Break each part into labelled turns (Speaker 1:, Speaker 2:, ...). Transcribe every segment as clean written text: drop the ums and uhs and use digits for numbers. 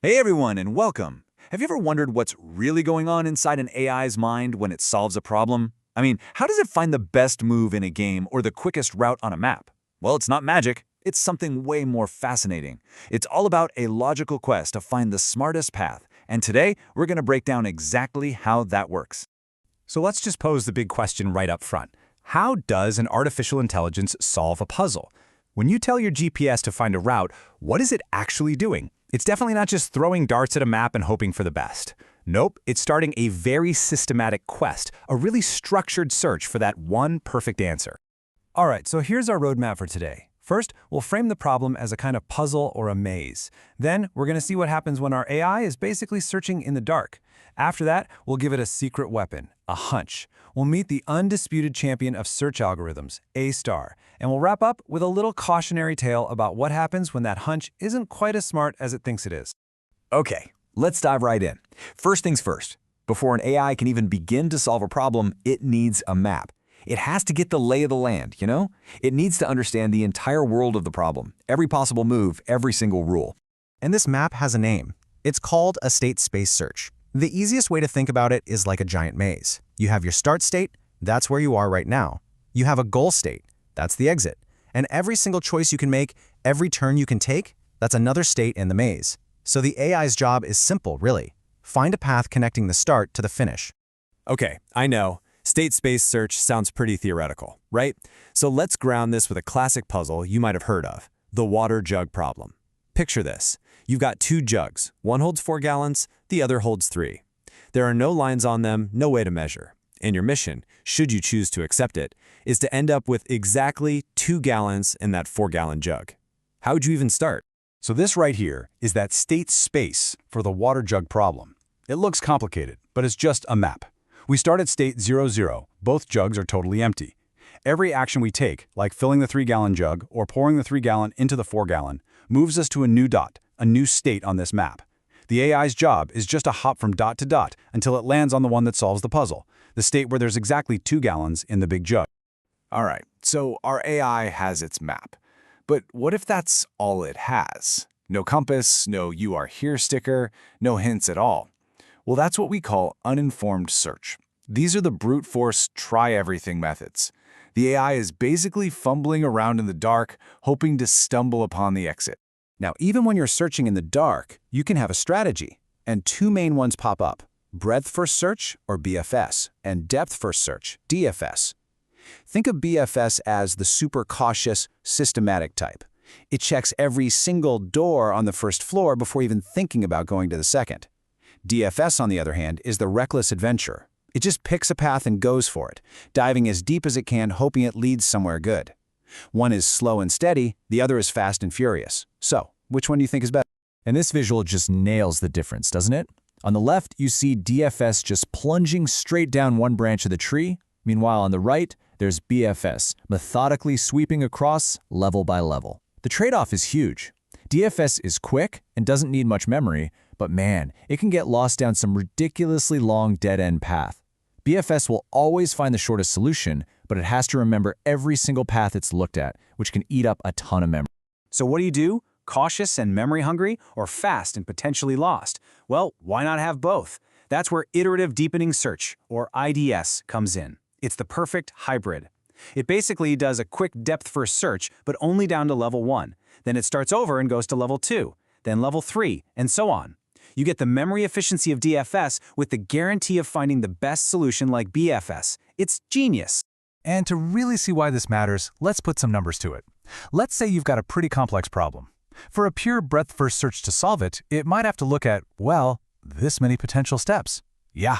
Speaker 1: Hey everyone, and welcome. Have you ever wondered what's really going on inside an AI's mind when it solves a problem? I mean, how does it find the best move in a game or the quickest route on a map? Well, it's not magic. It's something way more fascinating. It's all about a logical quest to find the smartest path, and today we're going to break down exactly how that works.
Speaker 2: So let's just pose the big question right up front. How does an artificial intelligence solve a puzzle? When you tell your GPS to find a route, what is it actually doing? It's definitely not just throwing darts at a map and hoping for the best. Nope, it's starting a very systematic quest, a really structured search for that one perfect answer. All right, so here's our roadmap for today. First, we'll frame the problem as a kind of puzzle or a maze. Then, we're going to see what happens when our AI is basically searching in the dark. After that, we'll give it a secret weapon, a hunch. We'll meet the undisputed champion of search algorithms, A star, and we'll wrap up with a little cautionary tale about what happens when that hunch isn't quite as smart as it thinks it is.
Speaker 1: Okay, let's dive right in. First things first. Before an AI can even begin to solve a problem, it needs a map. It has to get the lay of the land, you know? It needs to understand the entire world of the problem, every possible move, every single rule.
Speaker 3: And this map has a name. It's called a state space search. The easiest way to think about it is like a giant maze. You have your start state, that's where you are right now. You have a goal state, that's the exit. And every single choice you can make, every turn you can take, that's another state in the maze. So the AI's job is simple, really. Find a path connecting the start to the finish.
Speaker 2: Okay, I know. State space search sounds pretty theoretical, right? So let's ground this with a classic puzzle you might have heard of, the water jug problem. Picture this. You've got two jugs. One holds 4 gallons, the other holds 3. There are no lines on them, no way to measure. And your mission, should you choose to accept it, is to end up with exactly 2 gallons in that 4-gallon jug. How would you even start?
Speaker 4: So this right here is that state space for the water jug problem. It looks complicated, but it's just a map. We start at state 0, 0. Both jugs are totally empty. Every action we take, like filling the 3-gallon jug or pouring the 3-gallon into the 4-gallon, moves us to a new dot, a new state on this map. The AI's job is just to hop from dot to dot until it lands on the one that solves the puzzle, the state where there's exactly 2 gallons in the big jug.
Speaker 1: All right, so our AI has its map. But what if that's all it has? No compass, no "you are here" sticker, no hints at all. Well, that's what we call uninformed search. These are the brute force try-everything methods. The AI is basically fumbling around in the dark, hoping to stumble upon the exit.
Speaker 3: Now, even when you're searching in the dark, you can have a strategy. And two main ones pop up: breadth first search, or BFS, and depth first search, DFS. Think of BFS as the super cautious, systematic type. It checks every single door on the first floor before even thinking about going to the second. DFS, on the other hand, is the reckless adventurer. It just picks a path and goes for it, diving as deep as it can, hoping it leads somewhere good. One is slow and steady, the other is fast and furious. So, which one do you think is better?
Speaker 5: And this visual just nails the difference, doesn't it? On the left, you see DFS just plunging straight down one branch of the tree. Meanwhile, on the right, there's BFS, methodically sweeping across level by level. The trade-off is huge. DFS is quick and doesn't need much memory, but man, it can get lost down some ridiculously long dead-end path. BFS will always find the shortest solution, but it has to remember every single path it's looked at, which can eat up a ton of memory.
Speaker 3: So what do? Cautious and memory-hungry, or fast and potentially lost? Well, why not have both? That's where Iterative Deepening Search, or IDS, comes in. It's the perfect hybrid. It basically does a quick depth-first search, but only down to level 1. Then it starts over and goes to level 2, then level 3, and so on. You get the memory efficiency of DFS with the guarantee of finding the best solution like BFS. It's genius.
Speaker 4: And to really see why this matters, let's put some numbers to it. Let's say you've got a pretty complex problem. For a pure breadth first search to solve it, it might have to look at, well, this many potential steps. Yeah,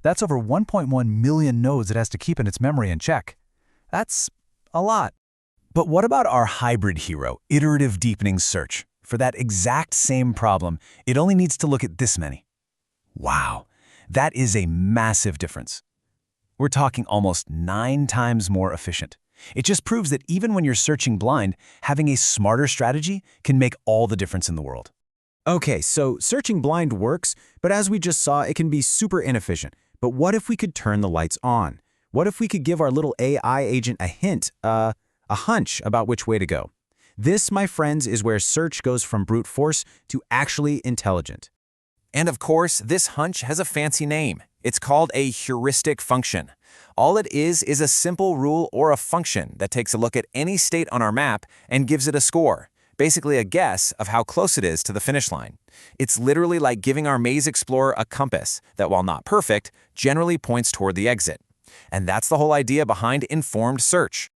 Speaker 4: that's over 1.1 million nodes it has to keep in its memory in check. That's a lot.
Speaker 2: But what about our hybrid hero, Iterative Deepening Search? For that exact same problem, it only needs to look at this many. Wow, that is a massive difference. We're talking almost 9 times more efficient. It just proves that even when you're searching blind, having a smarter strategy can make all the difference in the world.
Speaker 3: Okay, so searching blind works, but as we just saw, it can be super inefficient. But what if we could turn the lights on? What if we could give our little AI agent a hint, a hunch about which way to go?
Speaker 2: This, my friends, is where search goes from brute force to actually intelligent.
Speaker 1: And of course, this hunch has a fancy name. It's called a heuristic function. All it is a simple rule or a function that takes a look at any state on our map and gives it a score, basically a guess of how close it is to the finish line. It's literally like giving our maze explorer a compass that, while not perfect, generally points toward the exit. And that's the whole idea behind informed search.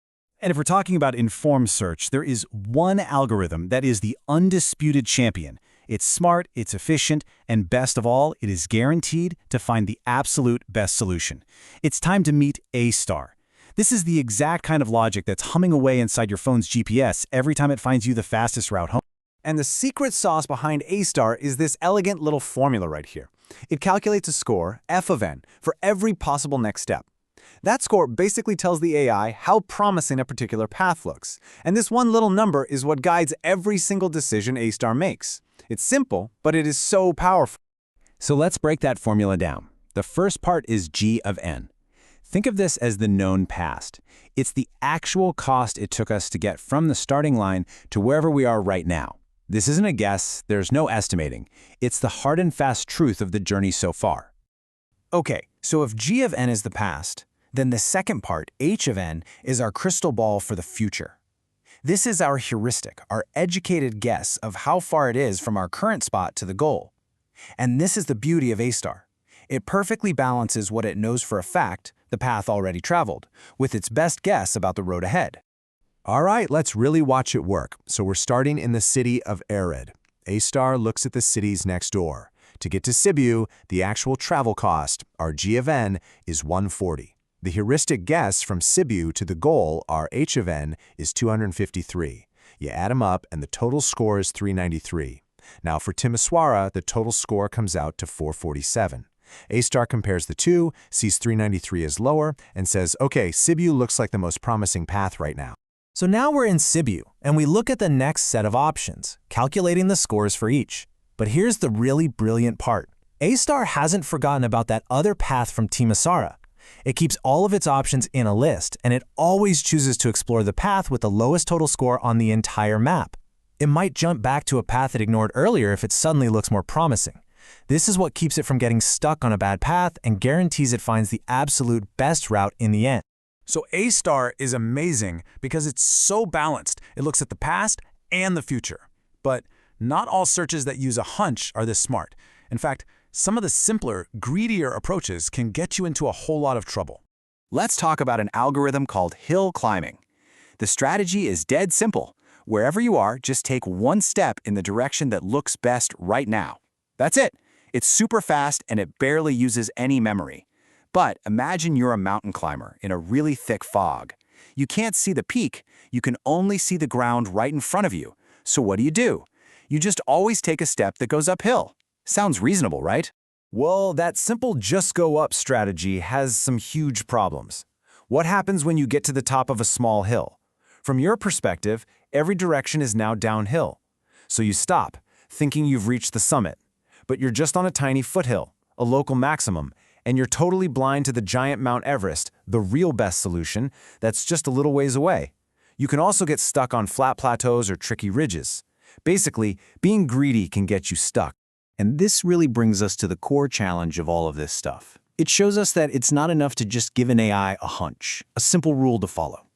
Speaker 4: And if we're talking about informed search, there is one algorithm that is the undisputed champion. It's smart, it's efficient, and best of all, it is guaranteed to find the absolute best solution. It's time to meet A star. This is the exact kind of logic that's humming away inside your phone's GPS every time it finds you the fastest route home.
Speaker 2: And the secret sauce behind A star is this elegant little formula right here. It calculates a score, f of n, for every possible next step. That score basically tells the AI how promising a particular path looks, and this one little number is what guides every single decision A star makes. It's simple, but it is so powerful. So let's break that formula down. The first part is g of n. Think of this as the known past. It's the actual cost it took us to get from the starting line to wherever we are right now. This isn't a guess, there's no estimating. It's the hard and fast truth of the journey so far. Okay, so if g of n is the past, then the second part, h of n, is our crystal ball for the future. This is our heuristic, our educated guess of how far it is from our current spot to the goal. And this is the beauty of A star. It perfectly balances what it knows for a fact, the path already traveled, with its best guess about the road ahead.
Speaker 3: All right, let's really watch it work. So we're starting in the city of Arid. A star looks at the cities next door. To get to Sibiu, the actual travel cost, our g of n, is 140. The heuristic guess from Sibiu to the goal, our h of n, is 253. You add them up and the total score is 393. Now for Timisoara, the total score comes out to 447. A star compares the two, sees 393 as lower, and says, okay, Sibiu looks like the most promising path right now.
Speaker 2: So now we're in Sibiu, and we look at the next set of options, calculating the scores for each. But here's the really brilliant part. A star hasn't forgotten about that other path from Timisoara. It keeps all of its options in a list, and it always chooses to explore the path with the lowest total score on the entire map. It might jump back to a path it ignored earlier if it suddenly looks more promising. This is what keeps it from getting stuck on a bad path and guarantees it finds the absolute best route in the end.
Speaker 4: So A star is amazing because it's so balanced. It looks at the past and the future. But not all searches that use a hunch are this smart. In fact, some of the simpler, greedier approaches can get you into a whole lot of trouble.
Speaker 1: Let's talk about an algorithm called hill climbing. The strategy is dead simple. Wherever you are, just take one step in the direction that looks best right now. That's it. It's super fast and it barely uses any memory. But imagine you're a mountain climber in a really thick fog. You can't see the peak, you can only see the ground right in front of you. So what do? You just always take a step that goes uphill. Sounds reasonable, right?
Speaker 2: Well, that simple just go up strategy has some huge problems. What happens when you get to the top of a small hill? From your perspective, every direction is now downhill. So you stop, thinking you've reached the summit. But you're just on a tiny foothill, a local maximum, and you're totally blind to the giant Mount Everest, the real best solution, that's just a little ways away. You can also get stuck on flat plateaus or tricky ridges. Basically, being greedy can get you stuck. And this really brings us to the core challenge of all of this stuff. It shows us that it's not enough to just give an AI a hunch, a simple rule to follow.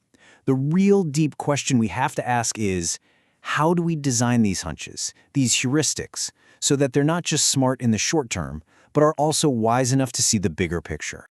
Speaker 2: The real deep question we have to ask is, how do we design these hunches, these heuristics, so that they're not just smart in the short term, but are also wise enough to see the bigger picture?